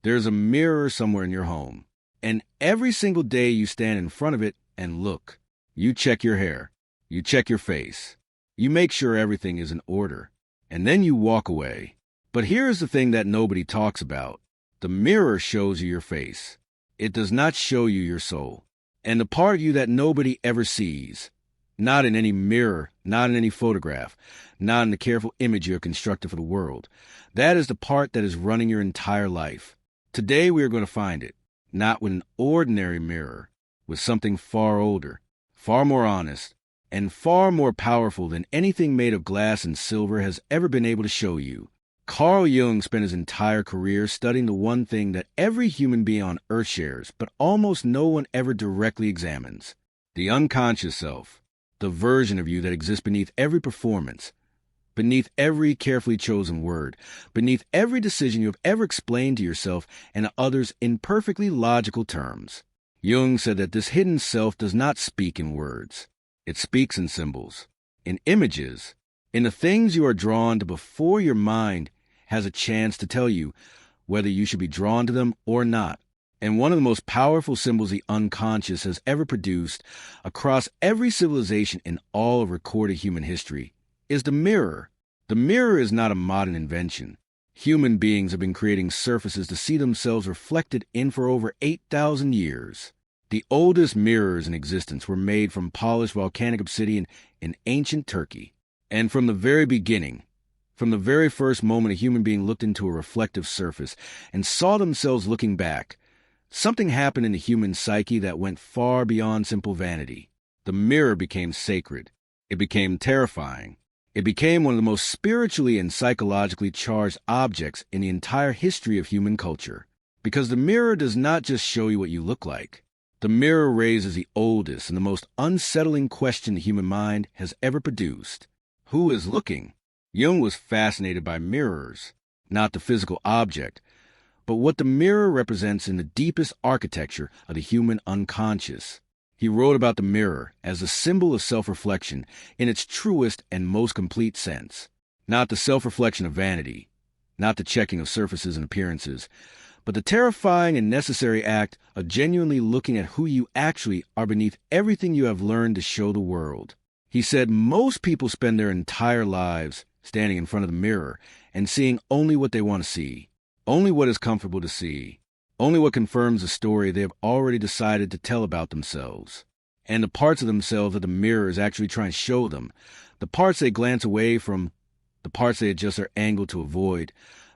There's a mirror somewhere in your home, and every single day you stand in front of it and look. You check your hair, you check your face, you make sure everything is in order, and then you walk away. But here's the thing that nobody talks about. The mirror shows you your face. It does not show you your soul, and the part of you that nobody ever sees. Not in any mirror, not in any photograph, not in the careful image you have constructed for the world. That is the part that is running your entire life. Today we are going to find it, not with an ordinary mirror, with something far older, far more honest, and far more powerful than anything made of glass and silver has ever been able to show you. Carl Jung spent his entire career studying the one thing that every human being on Earth shares, but almost no one ever directly examines: the unconscious self, the version of you that exists beneath every performance, beneath every carefully chosen word, beneath every decision you have ever explained to yourself and to others in perfectly logical terms. Jung said that this hidden self does not speak in words. It speaks in symbols, in images, in the things you are drawn to before your mind has a chance to tell you whether you should be drawn to them or not. And one of the most powerful symbols the unconscious has ever produced across every civilization in all of recorded human history is the mirror. The mirror is not a modern invention. Human beings have been creating surfaces to see themselves reflected in for over 8,000 years. The oldest mirrors in existence were made from polished volcanic obsidian in ancient Turkey. And from the very beginning, from the very first moment a human being looked into a reflective surface and saw themselves looking back, something happened in the human psyche that went far beyond simple vanity. The mirror became sacred. It became terrifying. It became one of the most spiritually and psychologically charged objects in the entire history of human culture. Because the mirror does not just show you what you look like. The mirror raises the oldest and the most unsettling question the human mind has ever produced. Who is looking? Jung was fascinated by mirrors, not the physical object, but what the mirror represents in the deepest architecture of the human unconscious. He wrote about the mirror as a symbol of self-reflection in its truest and most complete sense. Not the self-reflection of vanity, not the checking of surfaces and appearances, but the terrifying and necessary act of genuinely looking at who you actually are beneath everything you have learned to show the world. He said most people spend their entire lives standing in front of the mirror and seeing only what they want to see, only what is comfortable to see, only what confirms the story they have already decided to tell about themselves. And the parts of themselves that the mirror is actually trying to show them, the parts they glance away from, the parts they adjust their angle to avoid,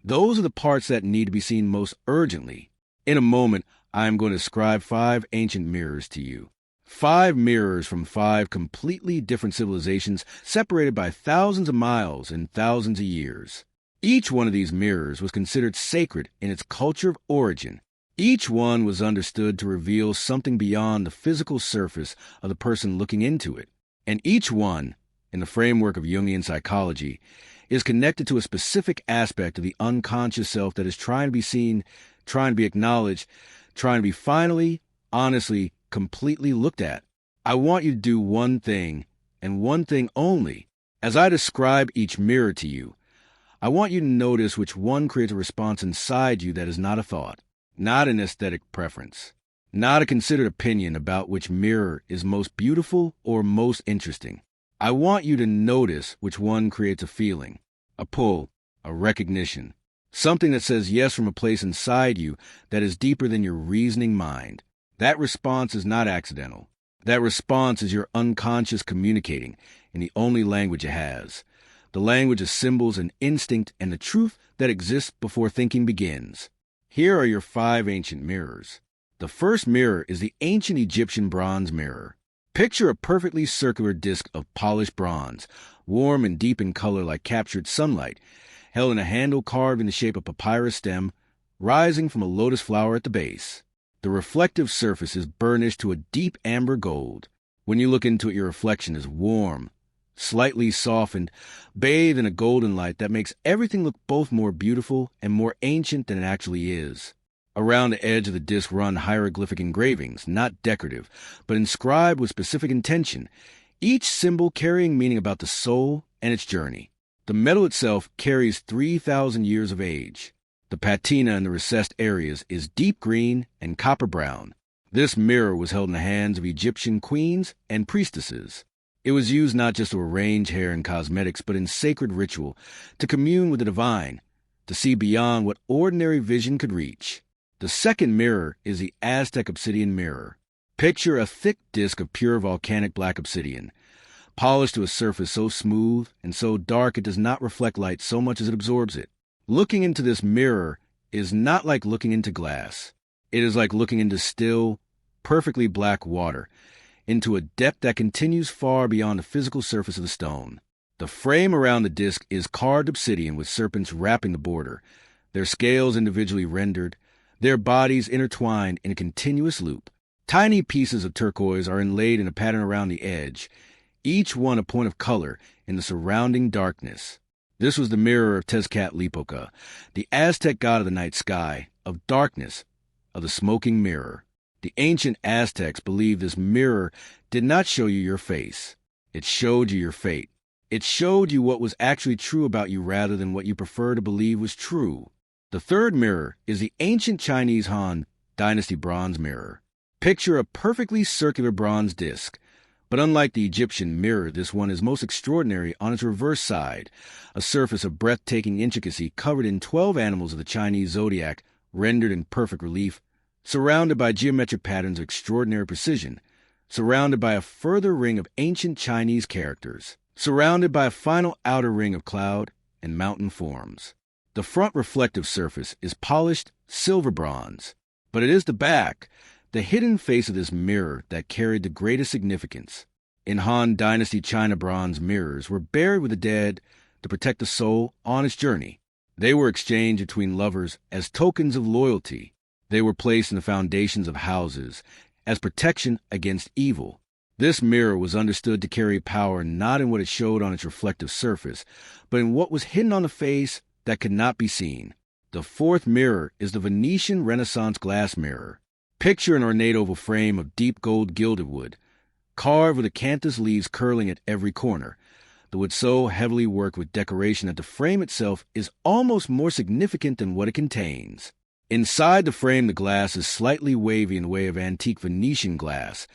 those are the parts that need to be seen most urgently. In a moment, I am going to describe 5 ancient mirrors to you. 5 mirrors from 5 completely different civilizations separated by thousands of miles and thousands of years. Each one of these mirrors was considered sacred in its culture of origin. Each one was understood to reveal something beyond the physical surface of the person looking into it. And each one, in the framework of Jungian psychology, is connected to a specific aspect of the unconscious self that is trying to be seen, trying to be acknowledged, trying to be finally, honestly, completely looked at. I want you to do one thing, and one thing only. As I describe each mirror to you, I want you to notice which one creates a response inside you that is not a thought, not an aesthetic preference, not a considered opinion about which mirror is most beautiful or most interesting. I want you to notice which one creates a feeling, a pull, a recognition, something that says yes from a place inside you that is deeper than your reasoning mind. That response is not accidental. That response is your unconscious communicating in the only language it has, the language of symbols and instinct and the truth that exists before thinking begins. Here are your 5 ancient mirrors. The first mirror is the ancient Egyptian bronze mirror. Picture a perfectly circular disc of polished bronze, warm and deep in color like captured sunlight, held in a handle carved in the shape of a papyrus stem, rising from a lotus flower at the base. The reflective surface is burnished to a deep amber gold. When you look into it, your reflection is warm, slightly softened, bathed in a golden light that makes everything look both more beautiful and more ancient than it actually is. Around the edge of the disc run hieroglyphic engravings, not decorative, but inscribed with specific intention, each symbol carrying meaning about the soul and its journey. The metal itself carries 3,000 years of age. The patina in the recessed areas is deep green and copper brown. This mirror was held in the hands of Egyptian queens and priestesses. It was used not just to arrange hair and cosmetics, but in sacred ritual, to commune with the divine, to see beyond what ordinary vision could reach. The second mirror is the Aztec obsidian mirror. Picture a thick disk of pure volcanic black obsidian, polished to a surface so smooth and so dark it does not reflect light so much as it absorbs it. Looking into this mirror is not like looking into glass. It is like looking into still, perfectly black water, into a depth that continues far beyond the physical surface of the stone. The frame around the disc is carved obsidian with serpents wrapping the border, their scales individually rendered, their bodies intertwined in a continuous loop. Tiny pieces of turquoise are inlaid in a pattern around the edge, each one a point of color in the surrounding darkness. This was the mirror of Tezcatlipoca, the Aztec god of the night sky, of darkness, of the smoking mirror. The ancient Aztecs believed this mirror did not show you your face. It showed you your fate. It showed you what was actually true about you rather than what you prefer to believe was true. The third mirror is the ancient Chinese Han Dynasty bronze mirror. Picture a perfectly circular bronze disc, but unlike the Egyptian mirror, this one is most extraordinary on its reverse side, a surface of breathtaking intricacy covered in 12 animals of the Chinese zodiac, rendered in perfect relief, surrounded by geometric patterns of extraordinary precision, surrounded by a further ring of ancient Chinese characters, surrounded by a final outer ring of cloud and mountain forms. The front reflective surface is polished silver bronze, but it is the back, the hidden face of this mirror, that carried the greatest significance. In Han Dynasty China bronze mirrors were buried with the dead to protect the soul on its journey. They were exchanged between lovers as tokens of loyalty. They were placed in the foundations of houses as protection against evil. This mirror was understood to carry power not in what it showed on its reflective surface, but in what was hidden on the face that could not be seen. The fourth mirror is the Venetian Renaissance glass mirror. Picture an ornate oval frame of deep gold gilded wood, carved with acanthus leaves curling at every corner. The wood so heavily worked with decoration that the frame itself is almost more significant than what it contains. Inside the frame, the glass is slightly wavy in the way of antique Venetian glass,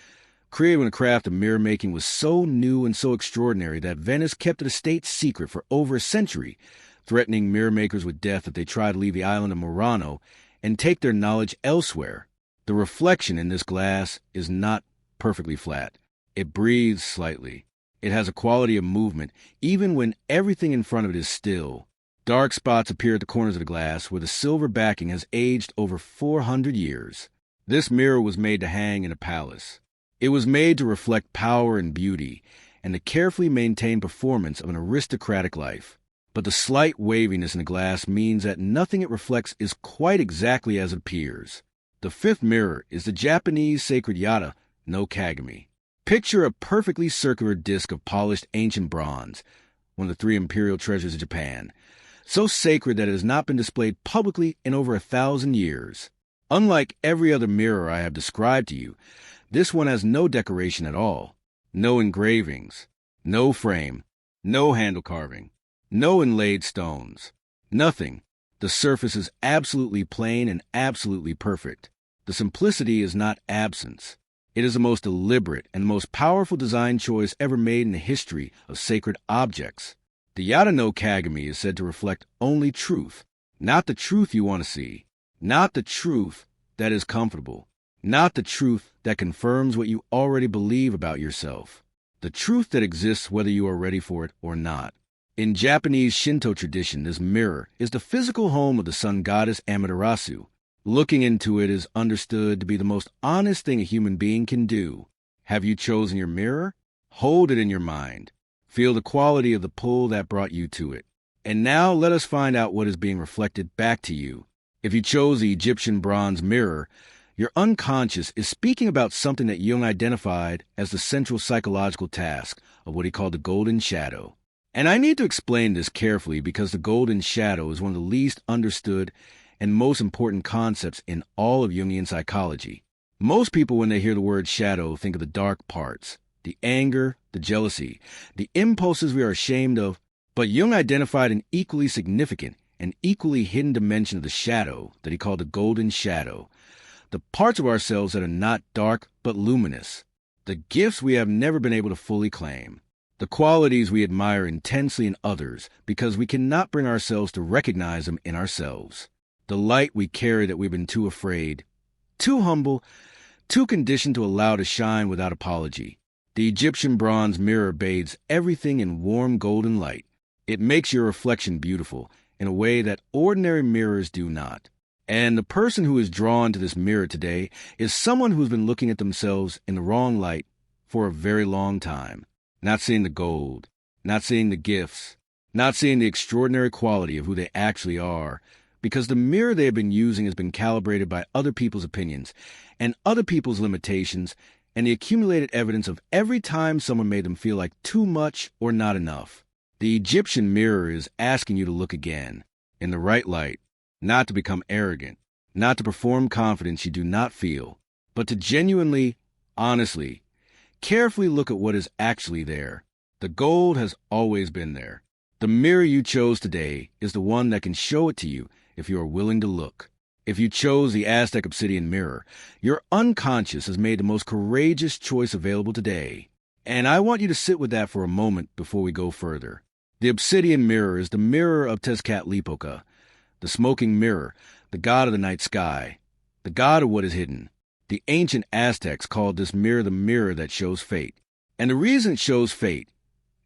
created when the craft of mirror making was so new and so extraordinary that Venice kept it a state secret for over a century, threatening mirror makers with death if they tried to leave the island of Murano and take their knowledge elsewhere. The reflection in this glass is not perfectly flat. It breathes slightly. It has a quality of movement, even when everything in front of it is still. Dark spots appear at the corners of the glass where the silver backing has aged over 400 years. This mirror was made to hang in a palace. It was made to reflect power and beauty, and the carefully maintained performance of an aristocratic life. But the slight waviness in the glass means that nothing it reflects is quite exactly as it appears. The fifth mirror is the Japanese sacred Yata no Kagami. Picture a perfectly circular disc of polished ancient bronze, one of the 3 imperial treasures of Japan, so sacred that it has not been displayed publicly in over 1,000 years. Unlike every other mirror I have described to you, this one has no decoration at all, no engravings, no frame, no handle carving, no inlaid stones, nothing. The surface is absolutely plain and absolutely perfect. The simplicity is not absence. It is the most deliberate and the most powerful design choice ever made in the history of sacred objects. The Yata no Kagami is said to reflect only truth, not the truth you want to see, not the truth that is comfortable, not the truth that confirms what you already believe about yourself, the truth that exists whether you are ready for it or not. In Japanese Shinto tradition, this mirror is the physical home of the sun goddess Amaterasu. Looking into it is understood to be the most honest thing a human being can do. Have you chosen your mirror? Hold it in your mind. Feel the quality of the pull that brought you to it. And now let us find out what is being reflected back to you. If you chose the Egyptian bronze mirror, your unconscious is speaking about something that Jung identified as the central psychological task of what he called the golden shadow. And I need to explain this carefully because the golden shadow is one of the least understood and most important concepts in all of Jungian psychology. Most people, when they hear the word shadow, think of the dark parts, the anger, the jealousy, the impulses we are ashamed of, but Jung identified an equally significant an equally hidden dimension of the shadow that he called the golden shadow, the parts of ourselves that are not dark but luminous, the gifts we have never been able to fully claim, the qualities we admire intensely in others because we cannot bring ourselves to recognize them in ourselves, the light we carry that we've been too afraid, too humble, too conditioned to allow to shine without apology. The Egyptian bronze mirror bathes everything in warm golden light. It makes your reflection beautiful in a way that ordinary mirrors do not. And the person who is drawn to this mirror today is someone who's been looking at themselves in the wrong light for a very long time, not seeing the gold, not seeing the gifts, not seeing the extraordinary quality of who they actually are, because the mirror they have been using has been calibrated by other people's opinions and other people's limitations and the accumulated evidence of every time someone made them feel like too much or not enough. The Egyptian mirror is asking you to look again, in the right light, not to become arrogant, not to perform confidence you do not feel, but to genuinely, honestly, carefully look at what is actually there. The gold has always been there. The mirror you chose today is the one that can show it to you if you are willing to look. If you chose the Aztec Obsidian mirror, your unconscious has made the most courageous choice available today. And I want you to sit with that for a moment before we go further. The Obsidian mirror is the mirror of Tezcatlipoca, the smoking mirror, the god of the night sky, the god of what is hidden. The ancient Aztecs called this mirror the mirror that shows fate. And the reason it shows fate,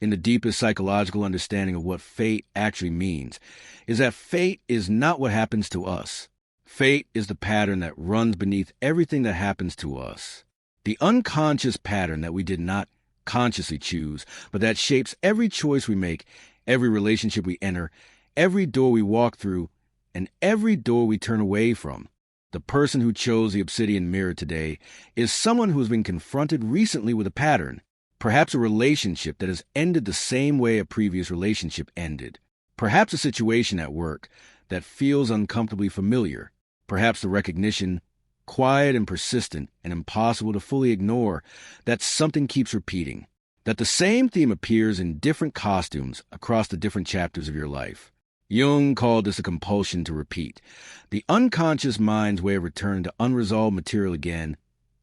in the deepest psychological understanding of what fate actually means, is that fate is not what happens to us. Fate is the pattern that runs beneath everything that happens to us. The unconscious pattern that we did not consciously choose, but that shapes every choice we make, every relationship we enter, every door we walk through, and every door we turn away from. The person who chose the Obsidian mirror today is someone who has been confronted recently with a pattern, perhaps a relationship that has ended the same way a previous relationship ended, perhaps a situation at work that feels uncomfortably familiar, perhaps the recognition, quiet and persistent and impossible to fully ignore, that something keeps repeating, that the same theme appears in different costumes across the different chapters of your life. Jung called this a compulsion to repeat, the unconscious mind's way of returning to unresolved material again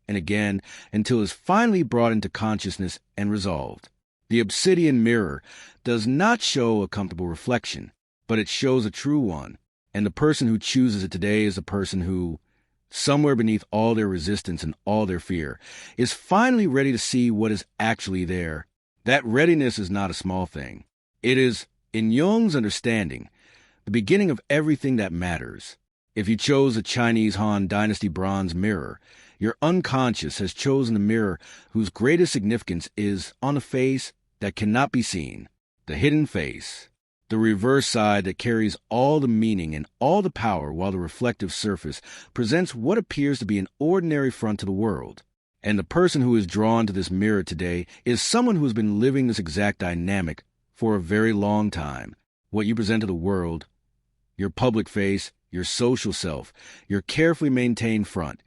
and again until it is finally brought into consciousness and resolved. The Obsidian mirror does not show a comfortable reflection, but it shows a true one, and the person who chooses it today is a person who, somewhere beneath all their resistance and all their fear, is finally ready to see what is actually there. That readiness is not a small thing. It is, in Jung's understanding, the beginning of everything that matters. If you chose a Chinese Han Dynasty bronze mirror, your unconscious has chosen the mirror whose greatest significance is on a face that cannot be seen, the hidden face, the reverse side that carries all the meaning and all the power, while the reflective surface presents what appears to be an ordinary front to the world. And the person who is drawn to this mirror today is someone who has been living this exact dynamic for a very long time. What you present to the world, your public face, your social self, your carefully maintained front,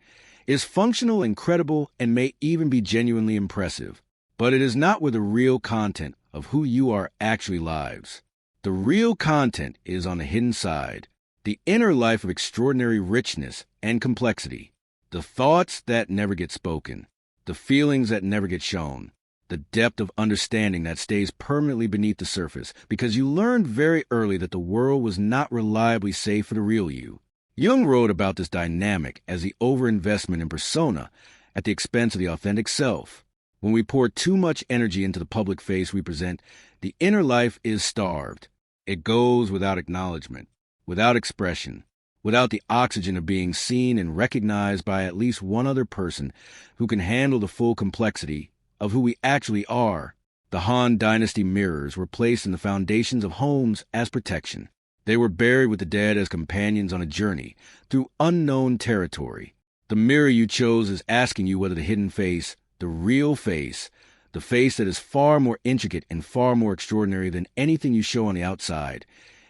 is functional and credible and may even be genuinely impressive. But it is not where the real content of who you are actually lies. The real content is on the hidden side, the inner life of extraordinary richness and complexity, the thoughts that never get spoken, the feelings that never get shown, the depth of understanding that stays permanently beneath the surface because you learned very early that the world was not reliably safe for the real you. Jung wrote about this dynamic as the overinvestment in persona at the expense of the authentic self. When we pour too much energy into the public face we present, the inner life is starved. It goes without acknowledgement, without expression, without the oxygen of being seen and recognized by at least one other person who can handle the full complexity of who we actually are. The Han Dynasty mirrors were placed in the foundations of homes as protection. They were buried with the dead as companions on a journey through unknown territory. The mirror you chose is asking you whether the hidden face, the real face, the face that is far more intricate and far more extraordinary than anything you show on the outside,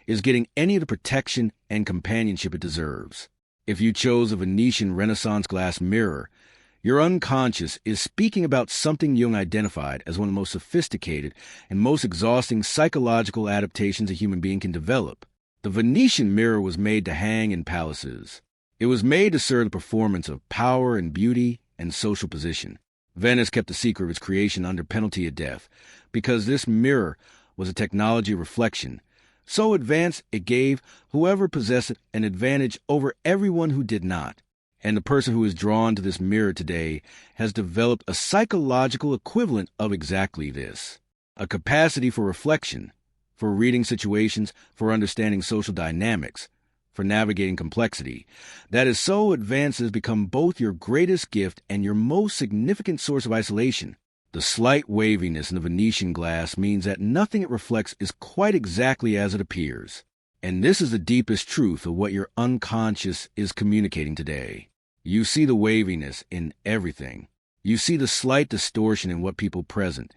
is getting any of the protection and companionship it deserves. If you chose a Venetian Renaissance glass mirror, your unconscious is speaking about something Jung identified as one of the most sophisticated and most exhausting psychological adaptations a human being can develop, The Venetian mirror was made to hang in palaces. It was made to serve the performance of power and beauty and social position. Venice kept the secret of its creation under penalty of death, because this mirror was a technology of reflection, so advanced it gave whoever possessed it an advantage over everyone who did not. And the person who is drawn to this mirror today has developed a psychological equivalent of exactly this. A capacity for reflection, for reading situations, for understanding social dynamics, for navigating complexity, that is so advanced it has become both your greatest gift and your most significant source of isolation. The slight waviness in the Venetian glass means that nothing it reflects is quite exactly as it appears. And this is the deepest truth of what your unconscious is communicating today. You see the waviness in everything. You see the slight distortion in what people present,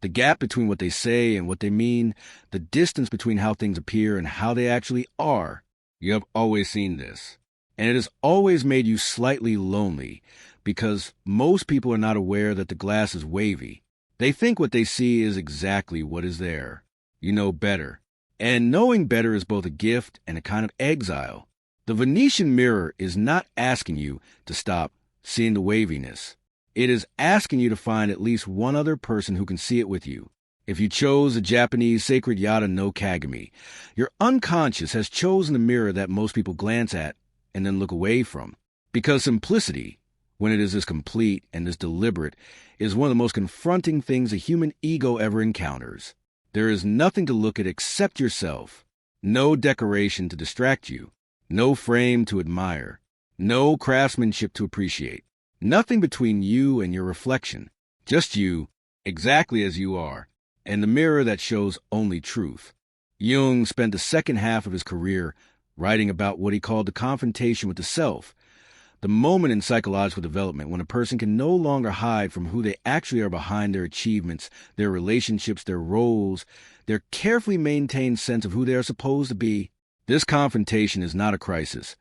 the gap between what they say and what they mean, the distance between how things appear and how they actually are. You have always seen this, and it has always made you slightly lonely, because most people are not aware that the glass is wavy. They think what they see is exactly what is there. You know better, and knowing better is both a gift and a kind of exile. The Venetian mirror is not asking you to stop seeing the waviness. It is asking you to find at least one other person who can see it with you. If you chose the Japanese sacred Yata no Kagami, your unconscious has chosen the mirror that most people glance at and then look away from. Because simplicity, when it is this complete and this deliberate, is one of the most confronting things a human ego ever encounters. There is nothing to look at except yourself. No decoration to distract you. No frame to admire. No craftsmanship to appreciate. Nothing between you and your reflection. Just you, exactly as you are, and the mirror that shows only truth. Jung spent the second half of his career writing about what he called the confrontation with the self, the moment in psychological development when a person can no longer hide from who they actually are behind their achievements, their relationships, their roles, their carefully maintained sense of who they are supposed to be. This confrontation is not a crisis,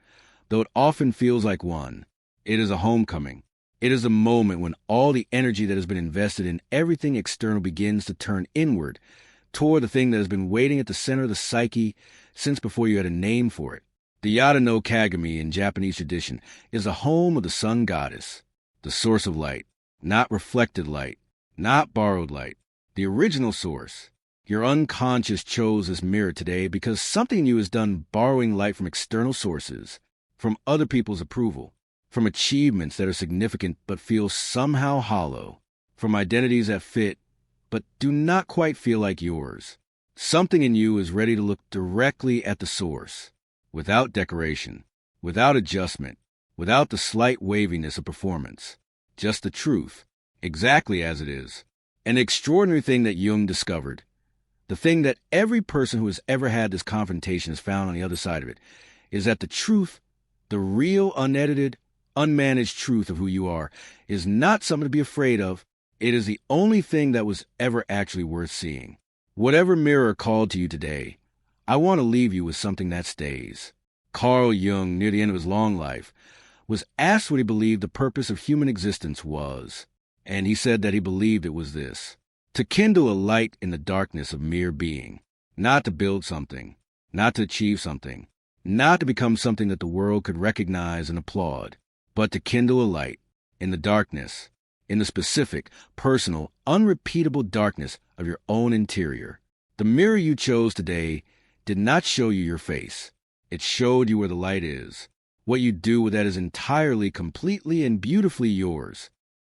though it often feels like one. It is a homecoming. It is a moment when all the energy that has been invested in everything external begins to turn inward, toward the thing that has been waiting at the center of the psyche since before you had a name for it. The Yata no Kagami in Japanese tradition is the home of the sun goddess, the source of light, not reflected light, not borrowed light, the original source. Your unconscious chose this mirror today because something in you has done borrowing light from external sources, from other people's approval, from achievements that are significant but feel somehow hollow, from identities that fit but do not quite feel like yours. Something in you is ready to look directly at the source, without decoration, without adjustment, without the slight waviness of performance, just the truth, exactly as it is. An extraordinary thing that Jung discovered, the thing that every person who has ever had this confrontation has found on the other side of it, is that the truth, the real, unedited, unmanaged truth of who you are, is not something to be afraid of. It is the only thing that was ever actually worth seeing. Whatever mirror called to you today, I want to leave you with something that stays. Carl Jung, near the end of his long life, was asked what he believed the purpose of human existence was, and he said that he believed it was this: to kindle a light in the darkness of mere being, not to build something, not to achieve something, not to become something that the world could recognize and applaud, but to kindle a light in the darkness, in the specific, personal, unrepeatable darkness of your own interior. The mirror you chose today did not show you your face. It showed you where the light is. What you do with that is entirely, completely, and beautifully yours.